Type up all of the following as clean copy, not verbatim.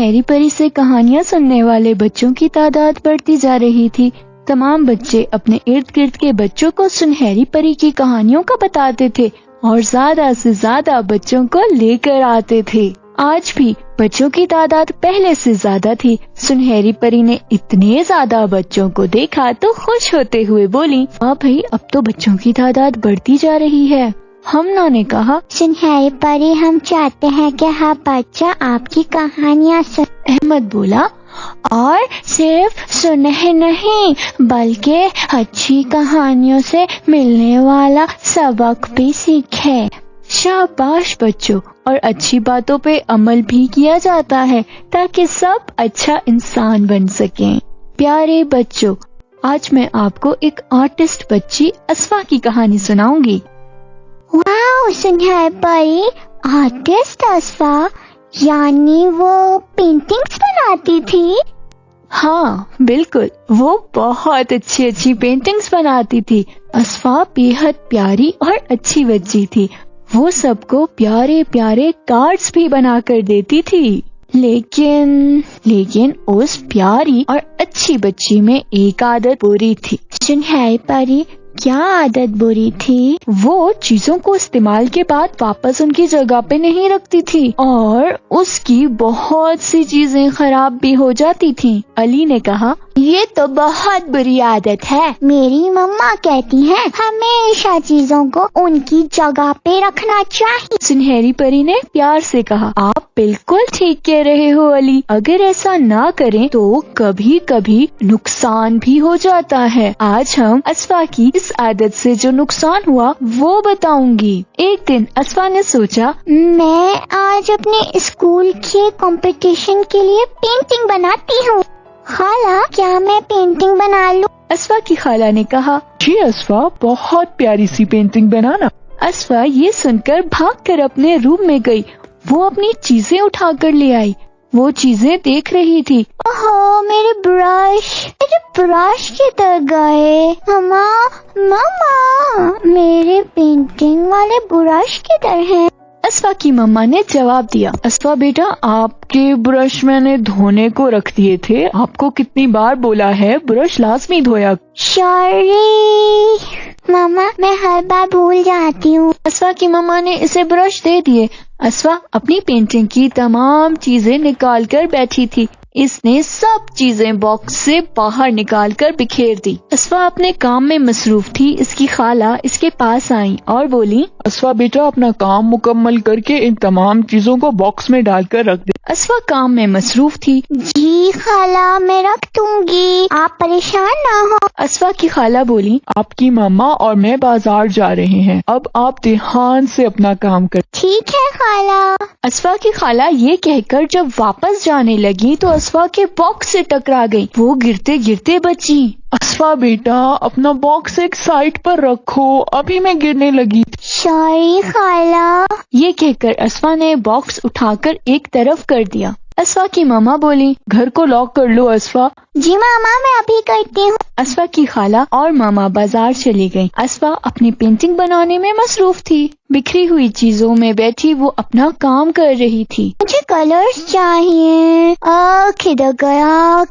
سنہری پری سے کہانیاں سننے والے بچوں کی تعداد بڑھتی جا رہی تھی۔ تمام بچے اپنے ارد گرد کے بچوں کو سنہری پری کی کہانیوں کا بتاتے تھے اور زیادہ سے زیادہ بچوں کو لے کر آتے تھے۔ آج بھی بچوں کی تعداد پہلے سے زیادہ تھی۔ سنہری پری نے اتنے زیادہ بچوں کو دیکھا تو خوش ہوتے ہوئے بولی، ہاں بھئی، اب تو بچوں کی تعداد بڑھتی جا رہی ہے۔ ہمنا نے کہا، سنہری پری، ہم چاہتے ہیں کہ ہر بچہ آپ کی کہانیاں سنے۔ احمد بولا، اور صرف سنے نہیں بلکہ اچھی کہانیوں سے ملنے والا سبق بھی سیکھے۔ شاباش بچوں، اور اچھی باتوں پہ عمل بھی کیا جاتا ہے تاکہ سب اچھا انسان بن سکیں۔ پیارے بچوں، آج میں آپ کو ایک آرٹسٹ بچی اسفا کی کہانی سناؤں گی۔ واو، سنہری پری آرٹسٹ اسفا، یعنی وہ پینٹنگز بناتی تھی؟ ہاں بالکل، وہ بہت اچھی پینٹنگز بناتی تھی۔ اسفا بے حد پیاری اور اچھی بچی تھی۔ وہ سب کو پیارے پیارے کارڈز بھی بنا کر دیتی تھی۔ لیکن اس پیاری اور اچھی بچی میں ایک عادت بری تھی۔ سنہری پری، کیا عادت بری تھی؟ وہ چیزوں کو استعمال کے بعد واپس ان کی جگہ پہ نہیں رکھتی تھی اور اس کی بہت سی چیزیں خراب بھی ہو جاتی تھیں۔ علی نے کہا، یہ تو بہت بری عادت ہے۔ میری مما کہتی ہیں ہمیشہ چیزوں کو ان کی جگہ پہ رکھنا چاہیے۔ سنہری پری نے پیار سے کہا، آپ بالکل ٹھیک کہہ رہے ہو علی، اگر ایسا نہ کریں تو کبھی کبھی نقصان بھی ہو جاتا ہے۔ آج ہم اسفا کی اس عادت سے جو نقصان ہوا وہ بتاؤں گی۔ ایک دن اسفا نے سوچا، میں آج اپنے اسکول کے کمپٹیشن کے لیے پینٹنگ بناتی ہوں۔ خالہ، کیا میں پینٹنگ بنا لوں؟ اسفا کی خالہ نے کہا، جی اسفا، بہت پیاری سی پینٹنگ بنانا۔ اسفا یہ سن کر بھاگ کر اپنے روم میں گئی۔ وہ اپنی چیزیں اٹھا کر لے آئی۔ وہ چیزیں دیکھ رہی تھی۔ اوہو، میرے برش کدھر گئے؟ ماما، میرے پینٹنگ والے برش کدھر ہیں؟ اسفا کی مما نے جواب دیا، اسفا بیٹا، آپ کے برش میں نے دھونے کو رکھ دیے تھے، آپ کو کتنی بار بولا ہے برش لازمی دھویا۔ سوری ماما، میں ہر بار بھول جاتی ہوں۔ اسفا کی مما نے اسے برش دے دیے۔ اسفا اپنی پینٹنگ کی تمام چیزیں نکال کر بیٹھی تھی۔ اس نے سب چیزیں باکس سے باہر نکال کر بکھیر دی۔ اسفا اپنے کام میں مصروف تھی۔ اس کی خالہ اس کے پاس آئیں اور بولی، اسفا بیٹا، اپنا کام مکمل کر کے ان تمام چیزوں کو باکس میں ڈال کر رکھ دے۔ اسفا کام میں مصروف تھی۔ جی خالہ، میں رکھ دوں گی، آپ پریشان نہ ہو۔ اسفا کی خالہ بولی، آپ کی ماما اور میں بازار جا رہے ہیں، اب آپ دھیان سے اپنا کام کر۔ ٹھیک ہے خالہ۔ اسفا کی خالہ یہ کہہ کر جب واپس جانے لگی تو اسفا کے باکس سے ٹکرا گئی۔ وہ گرتے گرتے بچی۔ اسفا بیٹا، اپنا باکس ایک سائڈ پر رکھو، ابھی میں گرنے لگی تھی۔ سوری خالہ۔ یہ کہہ کر اسفا نے باکس اٹھا کر ایک طرف کر دیا۔ اسفا کی ماما بولی، گھر کو لاک کر لو اسفا۔ جی ماما، میں ابھی کرتی ہوں۔ اسفا کی خالہ اور ماما بازار چلی گئیں۔ اسفا اپنی پینٹنگ بنانے میں مصروف تھی۔ بکھری ہوئی چیزوں میں بیٹھی وہ اپنا کام کر رہی تھی۔ مجھے کلرز چاہیے۔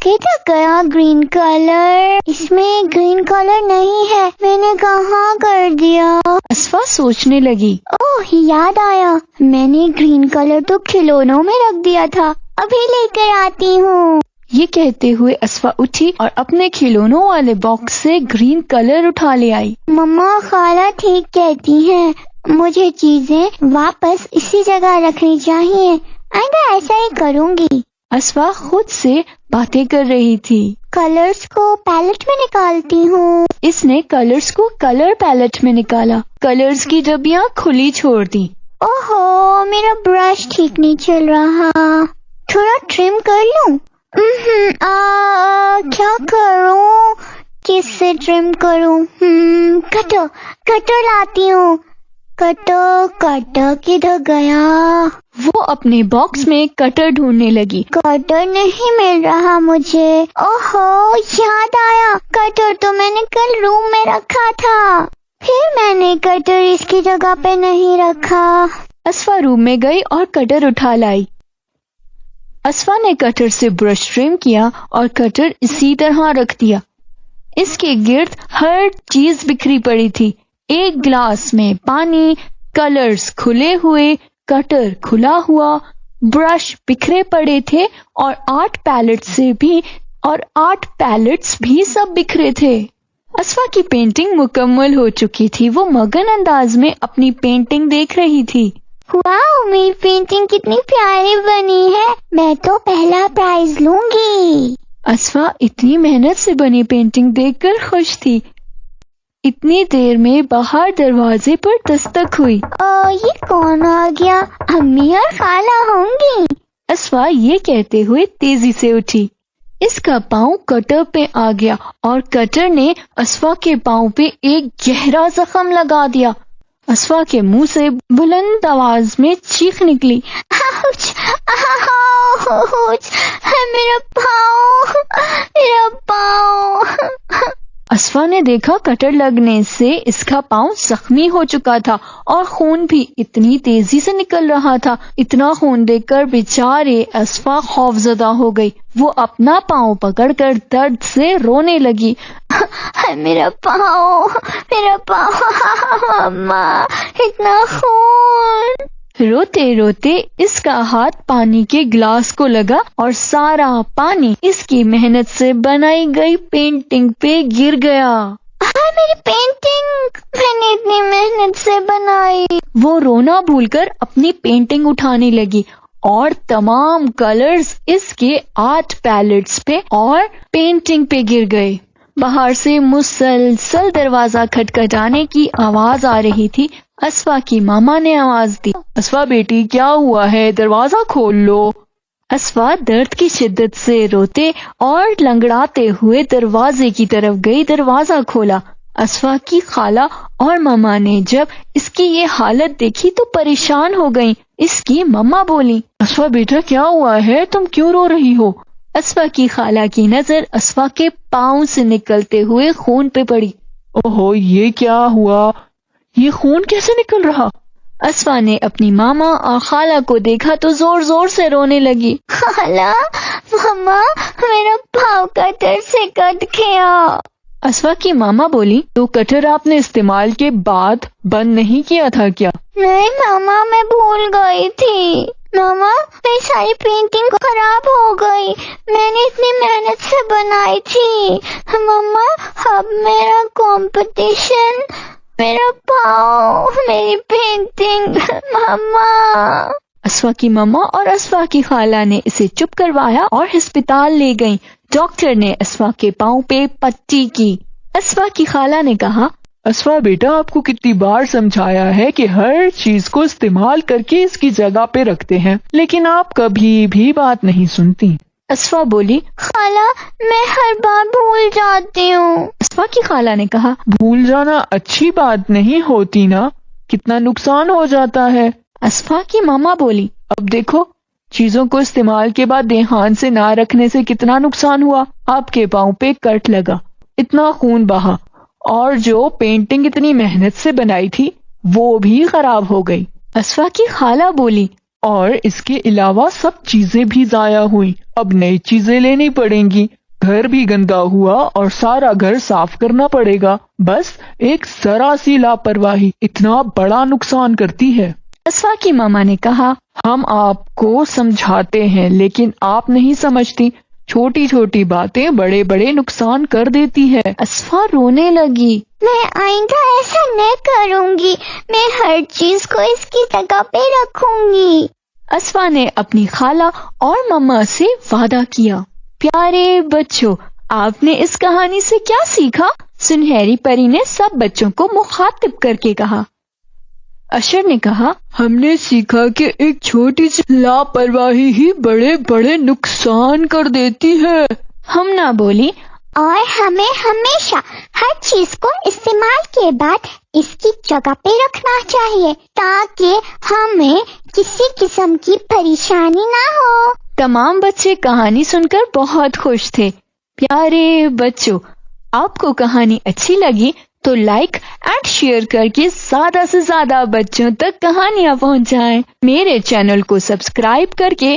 کدھر گیا گرین کلر؟ اس میں گرین کلر نہیں ہے، میں نے کہاں کر دیا؟ اسفا سوچنے لگی، اوہ، یاد آیا، میں نے گرین کلر تو کھلونوں میں رکھ دیا تھا، ابھی لے کر آتی ہوں۔ یہ کہتے ہوئے اسفا اٹھی اور اپنے کھلونوں والے باکس سے گرین کلر اٹھا لے آئی۔ مما، خالہ ٹھیک کہتی ہیں، مجھے چیزیں واپس اسی جگہ رکھنی چاہیے، آئندہ ایسا ہی کروں گی۔ اسفا خود سے باتیں کر رہی تھی۔ کلرز کو پیلٹ میں نکالتی ہوں۔ اس نے کلرز کو کلر پیلٹ میں نکالا، کلرز کی ڈبیاں کھلی چھوڑ دی۔ اوہو، میرا برش ٹھیک نہیں چل رہا، تھوڑا ٹرم کر لوں؟ کیا کروں، کس سے ٹرم کروں؟ کٹر لاتی ہوں۔ کٹر کدھر گیا؟ وہ اپنے باکس میں کٹر ڈھونڈنے لگی۔ کٹر نہیں مل رہا مجھے۔ اوہو، یاد آیا، کٹر تو میں نے کل روم میں رکھا تھا، پھر میں نے کٹر اس کی جگہ پہ نہیں رکھا۔ اسفا روم میں گئی اور کٹر اٹھا لائی۔ اسفا نے کٹر سے برش ٹرم کیا اور کٹر اسی طرح رکھ دیا. اس کے گرد ہر چیز بکھری پڑی تھی. ایک گلاس میں پانی، کلرز کھلے ہوئے، کٹر کھلا ہوا، برش بکھرے پڑے تھے اور 8 پیلٹس بھی سب بکھرے تھے. اسفا کی پینٹنگ مکمل ہو چکی تھی. وہ مگن انداز میں اپنی پینٹنگ دیکھ رہی تھی. واو، میری پینٹنگ کتنی پیاری بنی ہے، میں تو پہلا پرائز لوں گی. اسفا اتنی محنت سے بنی پینٹنگ دیکھ کر خوش تھی. اتنی دیر میں باہر دروازے پر دستک ہوئی. یہ کون آ گیا؟ امی اور خالہ ہوں گی. اسفا یہ کہتے ہوئے تیزی سے اٹھی. اس کا پاؤں کٹر پہ آ گیا اور کٹر نے اسفا کے پاؤں پہ ایک گہرا زخم لگا دیا. اسفا کے منہ سے بلند آواز میں چیخ نکلی. آؤچ، آؤچ، میرا پاؤں، میرا پاؤں. اسفا نے دیکھا کٹر لگنے سے اس کا پاؤں زخمی ہو چکا تھا اور خون بھی اتنی تیزی سے نکل رہا تھا. اتنا خون دیکھ کر بیچارے اسفا خوفزدہ ہو گئی. وہ اپنا پاؤں پکڑ کر درد سے رونے لگی. میرا پاؤں، میرا پاؤں، اماں، اتنا خون. روتے روتے اس کا ہاتھ پانی کے گلاس کو لگا اور سارا پانی اس کی محنت سے بنائی گئی پینٹنگ پہ گر گیا. میری پینٹنگ میں نے اتنی محنت سے بنائی. وہ رونا بھول کر اپنی پینٹنگ اٹھانے لگی اور تمام کلرز اس کے 8 پیلٹس پہ اور پینٹنگ پہ گر گئے. باہر سے مسلسل دروازہ کھٹکھٹانے کی آواز آ رہی تھی. اسفا کی ماما نے آواز دی. اسفا بیٹی، کیا ہوا ہے؟ دروازہ کھول لو. اسفا درد کی شدت سے روتے اور لنگڑاتے ہوئے دروازے کی طرف گئی. دروازہ کھولا. اسفا کی خالہ اور ماما نے جب اس کی یہ حالت دیکھی تو پریشان ہو گئیں. اس کی ماما بولی. اسفا بیٹا، کیا ہوا ہے؟ تم کیوں رو رہی ہو؟ اسفا کی خالہ کی نظر اسفا کے پاؤں سے نکلتے ہوئے خون پہ پڑی. اوہو، یہ کیا ہوا؟ یہ خون کیسے نکل رہا؟ اسفا نے اپنی ماما اور خالہ کو دیکھا تو زور زور سے رونے لگی. خالہ، ماما، میرا پاؤں کٹر سے کٹ گیا. اسفا کی ماما بولی. تو کٹر آپ نے استعمال کے بعد بند نہیں کیا تھا کیا؟ نہیں ماما، میں بھول گئی تھی. ماما، میری ساری پینٹنگ خراب ہو گئی. میں نے اتنی محنت سے بنائی تھی. ماما، اب میرا کمپٹیشن، میرا پاؤں، میری پینٹنگ. ماما. اسفا کی ماما اور اسفا کی خالہ نے اسے چپ کروایا اور ہسپتال لے گئیں. ڈاکٹر نے اسفا کے پاؤں پہ پٹی کی. اسفا کی خالہ نے کہا. اسفا بیٹا، آپ کو کتنی بار سمجھایا ہے کہ ہر چیز کو استعمال کر کے اس کی جگہ پہ رکھتے ہیں، لیکن آپ کبھی بھی بات نہیں سنتی. اسفا بولی. خالہ، میں ہر بار بھول جاتی ہوں. اسفا کی خالہ نے کہا. بھول جانا اچھی بات نہیں ہوتی نا، کتنا نقصان ہو جاتا ہے. اسفا کی ماما بولی. اب دیکھو، چیزوں کو استعمال کے بعد دھیان سے نہ رکھنے سے کتنا نقصان ہوا. آپ کے پاؤں پہ کٹ لگا، اتنا خون بہا، اور جو پینٹنگ اتنی محنت سے بنائی تھی وہ بھی خراب ہو گئی. اسفا کی خالہ بولی. اور اس کے علاوہ سب چیزیں بھی ضائع ہوئی. اب نئی چیزیں لینی پڑیں گی. گھر بھی گندا ہوا اور سارا گھر صاف کرنا پڑے گا. بس ایک ذرا سی لاپرواہی اتنا بڑا نقصان کرتی ہے. اسفا کی ماما نے کہا. ہم آپ کو سمجھاتے ہیں لیکن آپ نہیں سمجھتی. چھوٹی چھوٹی باتیں بڑے بڑے نقصان کر دیتی ہے. اسفا رونے لگی. میں آئندہ ایسا نہیں کروں گی. میں ہر چیز کو اس کی جگہ پہ رکھوں گی. اسفا نے اپنی خالہ اور ماما سے وعدہ کیا. پیارے بچوں، آپ نے اس کہانی سے کیا سیکھا؟ سنہری پری نے سب بچوں کو مخاطب کر کے کہا. اشر نے کہا. ہم نے سیکھا کہ ایک چھوٹی سی لاپرواہی ہی بڑے بڑے نقصان کر دیتی ہے. ہمنا بولی. اور ہمیں ہمیشہ ہر چیز کو استعمال کے بعد اس کی جگہ پہ رکھنا چاہیے تاکہ ہمیں کسی قسم کی پریشانی نہ ہو. تمام بچے کہانی سن کر بہت خوش تھے. پیارے بچوں، آپ کو کہانی اچھی لگی تو لائک اینڈ شیئر کر کے زیادہ سے زیادہ بچوں تک کہانیاں پہنچائیں. میرے چینل کو سبسکرائب کر کے